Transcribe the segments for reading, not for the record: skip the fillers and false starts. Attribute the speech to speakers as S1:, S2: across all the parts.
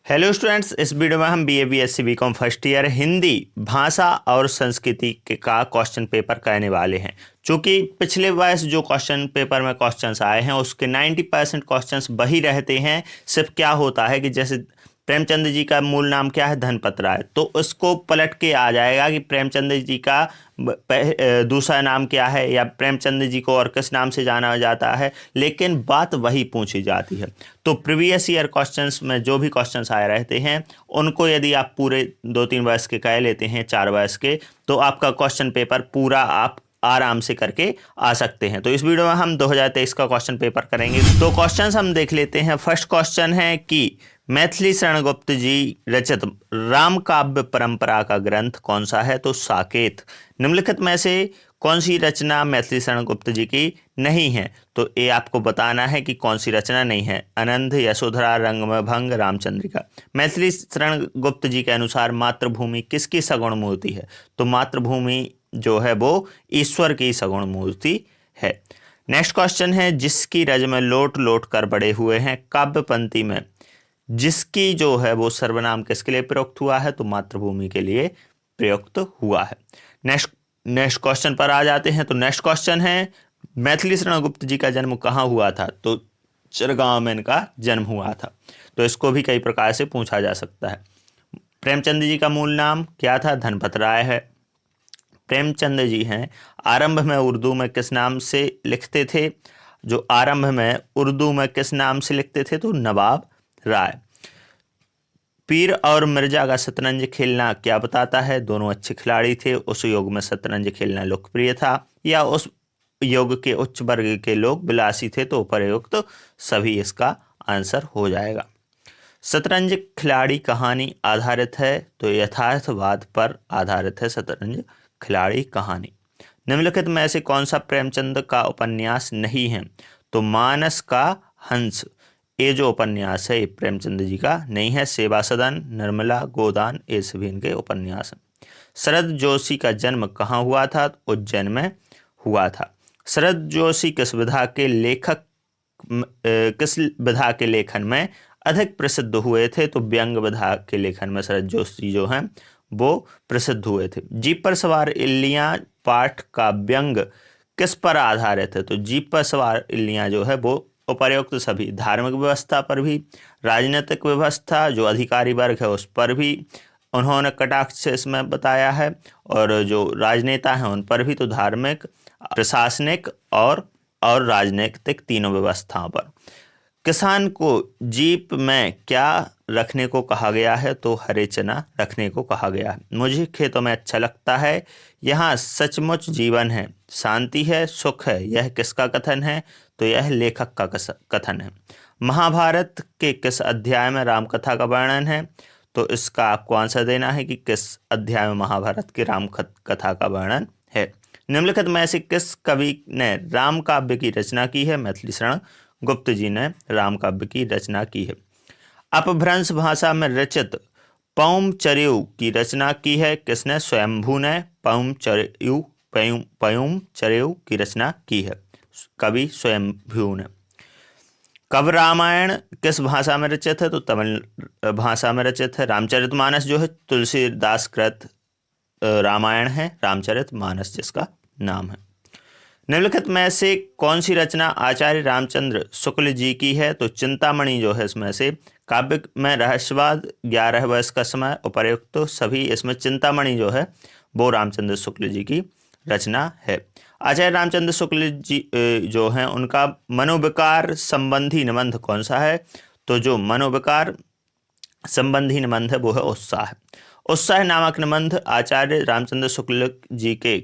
S1: Hello students, इस video में हम BA BSc BCom first year Hindi भाषा और संस्कृति का क्वेश्चन पेपर करने वाले हैं। चूँकि पिछले वर्ष जो क्वेश्चन पेपर में क्वेश्चंस आए हैं उसके 90% क्वेश्चंस वही रहते हैं। सिर्फ क्या होता है कि जैसे प्रेमचंद जी का मूल नाम क्या है, धनपत राय, तो उसको पलट के आ जाएगा कि प्रेमचंद जी का दूसरा नाम क्या है या प्रेमचंद जी को और किस नाम से जाना जाता है, लेकिन बात वही पूछी जाती है। तो प्रीवियस ईयर क्वेश्चंस में जो भी क्वेश्चंस आए रहते हैं उनको यदि आप पूरे 2-3 वर्ष के कह लेते हैं, 4 वर्ष के, तो आपका क्वेश्चन पेपर पूरा आप आराम से करके आ सकते हैं। तो इस वीडियो में हम 2023 का क्वेश्चन पेपर करेंगे। तो क्वेश्चंस हम देख लेते हैं। फर्स्ट क्वेश्चन है कि मैथिली शरण गुप्त जी रचित राम काव्य परंपरा का ग्रंथ कौन सा है? तो साकेत। निम्नलिखित में से कौन सी रचना मैथिली शरण गुप्त जी की नहीं है? तो ये आपको बताना है कि कौन सी रचना नहीं है। अनंत, यशोधरा, रंगभंग, रामचंद्रिका। मैथिली शरण गुप्त जी के अनुसार मातृभूमि किसकी सगुण मूर्ति है? तो मातृभूमि जो है वो ईश्वर की सगुण मूर्ति है। नेक्स्ट क्वेश्चन है, जिसकी रज में लोट लोट कर बड़े हुए हैं, काव्य पंक्ति में जिसकी जो है वो सर्वनाम किसके लिए प्रयुक्त हुआ है? तो मातृभूमि के लिए प्रयुक्त हुआ है। नेक्स्ट क्वेश्चन पर आ जाते हैं। तो नेक्स्ट क्वेश्चन है, मैथिली शरण गुप्त जी का जन्म कहाँ हुआ था? तो चिरगांव में इनका जन्म हुआ था। तो इसको भी कई प्रकार से पूछा जा सकता है। प्रेमचंद जी का मूल नाम क्या था? धनपत राय है। प्रेमचंद जी हैं आरंभ में उर्दू में किस नाम से लिखते थे? जो आरंभ में उर्दू में किस नाम से लिखते थे? तो नवाब राय। पीर और मिर्जा का शतरंज खेलना क्या बताता है? दोनों अच्छे खिलाड़ी थे, उस युग में शतरंज खेलना लोकप्रिय था, या उस युग के उच्च वर्ग के लोग विलासी थे? तो उपयुक्त सभी इसका आंसर हो जाएगा। शतरंज खिलाड़ी कहानी आधारित है? तो यथार्थवाद पर आधारित है शतरंज खिलाड़ी कहानी। निम्नलिखित में से कौन सा प्रेमचंद का उपन्यास नहीं है? तो मानस का हंस, ये जो उपन्यास है ये प्रेमचंद जी का नहीं है। सेवा सदन, निर्मला, गोदान, ये सभी इनके उपन्यास हैं। शरद जोशी का जन्म कहाँ हुआ था? उज्जैन में हुआ था। शरद जोशी किस विधा के लेखन में अधिक प्रसिद्ध हुए थे? तो व्यंग विधा के लेखन में शरद जोशी जो हैं वो प्रसिद्ध हुए थे। जीप पर सवार इल्लियां पाठ का व्यंग किस पर आधारित है? तो जीप पर सवार इल्लियां जो है वो उपर्युक्त सभी, धार्मिक व्यवस्था पर भी, राजनीतिक व्यवस्था जो अधिकारी वर्ग है उस पर भी उन्होंने कटाक्ष से इसमें बताया है, और जो राजनेता हैं उन पर भी, तो धार्मिक, प्रशासनिक और राजनीतिक तीनों व्यवस्थाओं पर। किसान को जीप में क्या रखने को कहा गया है? तो हरे चना रखने को कहा गया है। मुझे खेतों में अच्छा लगता है, यहाँ सचमुच जीवन है, शांति है, सुख है, यह किसका कथन है? तो यह लेखक का कथन है। महाभारत के किस अध्याय में रामकथा का वर्णन है? तो इसका आपको आंसर देना है कि किस अध्याय में महाभारत की राम कथा का वर्णन है। निम्नलिखित में से किस कवि ने राम काव्य की रचना की है? मैथिली शरण गुप्त जी ने राम काव्य की रचना की है। अपभ्रंश भाषा में रचित पौमचर्यु की रचना की है किसने? स्वयंभू ने पौमचर्यु की रचना की है, कवि स्वयंभू ने। कब रामायण किस भाषा में रचित है? तो तमिल भाषा में रचित है। रामचरितमानस जो है तुलसीदास कृत रामायण है, रामचरितमानस जिसका नाम है। निम्नलिखित में से कौन सी रचना आचार्य रामचंद्र शुक्ल जी की है? तो चिंतामणि जो है इसमें से। काव्य में रहस्यवाद, 11 वर्ष का समय, उपर्युक्त तो सभी, इसमें चिंतामणि जो है वो रामचंद्र शुक्ल जी की रचना है। आचार्य रामचंद्र शुक्ल जी जो हैं उनका मनोविकार संबंधी निबंध कौन सा है? तो जो मनोविकार संबंधी निबंध है वो है उत्साह। उत्साह नामक निबंध आचार्य रामचंद्र शुक्ल जी के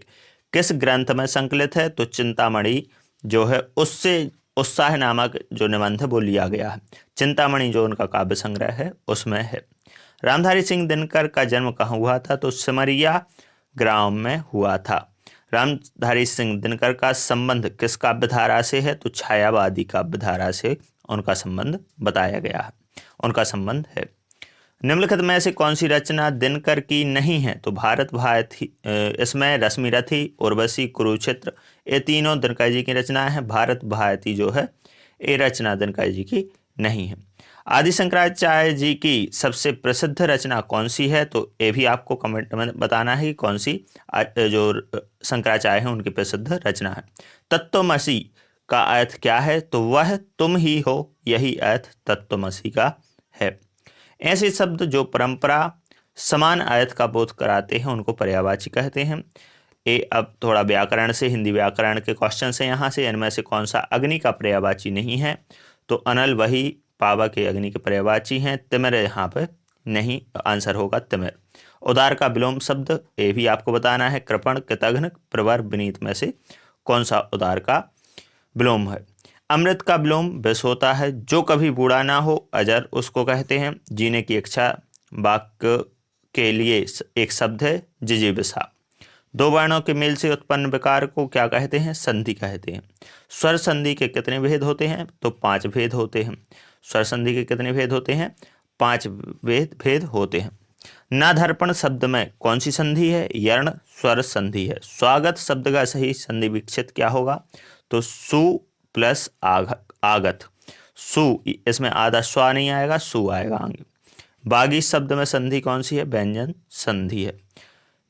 S1: किस ग्रंथ में संकलित है? तो चिंतामणि जो है उससे उत्साह नामक जो निबंध है वो लिया गया है। चिंतामणि जो उनका काव्य संग्रह है उसमें है। रामधारी सिंह दिनकर का जन्म कहाँ हुआ था? तो सिमरिया ग्राम में हुआ था। रामधारी सिंह दिनकर का संबंध किस काव्यधारा से है? तो छायावादी काव्यधारा से उनका संबंध बताया गया है, उनका संबंध है। निम्नलिखित में से कौन सी रचना दिनकर की नहीं है? तो भारत भारती, इसमें रश्मिरथी, उर्वशी, कुरुक्षेत्र, ये तीनों दिनकर जी की रचना है। भारत भारती जो है ये रचना दिनकर जी की नहीं है। आदि शंकराचार्य जी की सबसे प्रसिद्ध रचना कौन सी है? तो ये भी आपको कमेंट में बताना है कि कौन सी जो शंकराचार्य हैं उनकी प्रसिद्ध रचना है। तत्त्वमसि का अर्थ क्या है? तो वह तुम ही हो, यही अर्थ तत्त्वमसि का है। ऐसे शब्द जो परंपरा समान अर्थ का बोध कराते हैं उनको पर्यायवाची कहते हैं। ये अब थोड़ा व्याकरण से, हिंदी व्याकरण के क्वेश्चन से यहाँ से, इनमें से कौन सा अग्नि का पर्यायवाची नहीं है? तो अनल वही पावक के अग्नि के पर्यायवाची हैं। तिमिर यहाँ पर नहीं, आंसर होगा तिमिर। उदार का विलोम शब्द ये भी आपको बताना है। कृपण, कृतघ्न, प्रवर, विनीत में से कौन सा उदार का विलोम है? अमृत का विलोम विष होता है। जो कभी बूढ़ा ना हो, अजर उसको कहते हैं। जीने की इच्छा वाक्य के लिए एक शब्द है जिजीविषा। दो वर्णों के मेल से उत्पन्न विकार को क्या कहते हैं? संधि कहते हैं। स्वर संधि के कितने भेद होते हैं? तो 5 भेद होते हैं। स्वर संधि के कितने भेद होते हैं? 5 भेद होते हैं। नाधर्पण शब्द में कौन सी संधि है? यर्ण स्वर संधि है। स्वागत शब्द का सही संधि विक्षेप क्या होगा? तो सु प्लस आगत। सु, इसमें आधा स्वा नहीं आएगा, सु आएगा आगे। बागी शब्द में संधि कौन सी है? व्यंजन संधि है।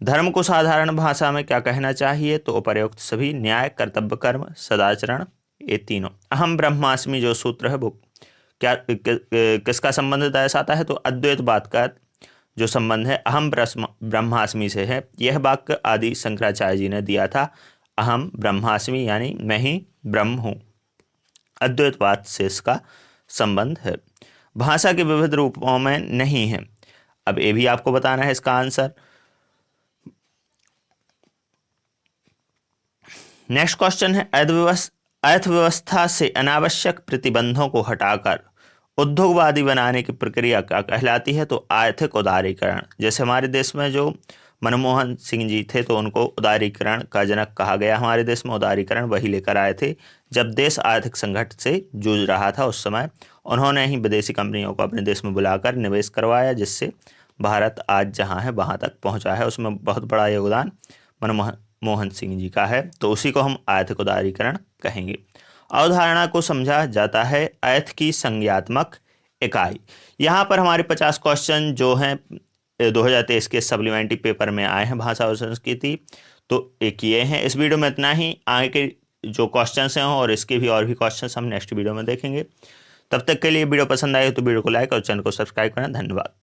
S1: धर्म को साधारण भाषा में क्या कहना चाहिए? तो उपर्युक्त सभी, न्याय, कर्तव्य, कर्म, सदाचरण, ये तीनों। अहम ब्रह्मास्मि जो सूत्र है वो क्या किसका संबंध दर्शाता है? तो अद्वैतवाद का जो संबंध है अहम ब्रह्मास्मि से है। यह वाक्य आदि शंकराचार्य जी ने दिया था। अहम ब्रह्मास्मि यानी मैं ही ब्रह्म हूँ। अद्वैतवाद से इसका संबंध है। भाषा के विविध रूपों में नहीं है। अब ये भी आपको बताना है इसका आंसर। नेक्स्ट क्वेश्चन है, अर्थव्यवस्था से अनावश्यक प्रतिबंधों को हटाकर उद्योगवादी बनाने की प्रक्रिया क्या कहलाती है? तो आर्थिक उदारीकरण। जैसे हमारे देश में जो मनमोहन सिंह जी थे तो उनको उदारीकरण का जनक कहा गया। हमारे देश में उदारीकरण वही लेकर आए थे जब देश आर्थिक संकट से जूझ रहा था। उस समय उन्होंने ही विदेशी कंपनियों को अपने देश में बुलाकर निवेश करवाया, जिससे भारत आज जहाँ है वहाँ तक पहुँचा है। उसमें बहुत बड़ा योगदान मनमोहन सिंह जी का है। तो उसी को हम आर्थिक उदारीकरण कहेंगे। अवधारणा को समझा जाता है अर्थ की संज्ञात्मक इकाई। यहाँ पर हमारे 50 क्वेश्चन जो हैं 2023 के सप्लीमेंट्री पेपर में आए हैं भाषा और संस्कृति, तो एक ये हैं। इस वीडियो में इतना ही। आगे के जो क्वेश्चंस हैं और इसके भी और भी क्वेश्चंस हम नेक्स्ट वीडियो में देखेंगे। तब तक के लिए वीडियो पसंद आए तो वीडियो को लाइक और चैनल को सब्सक्राइब करना। धन्यवाद।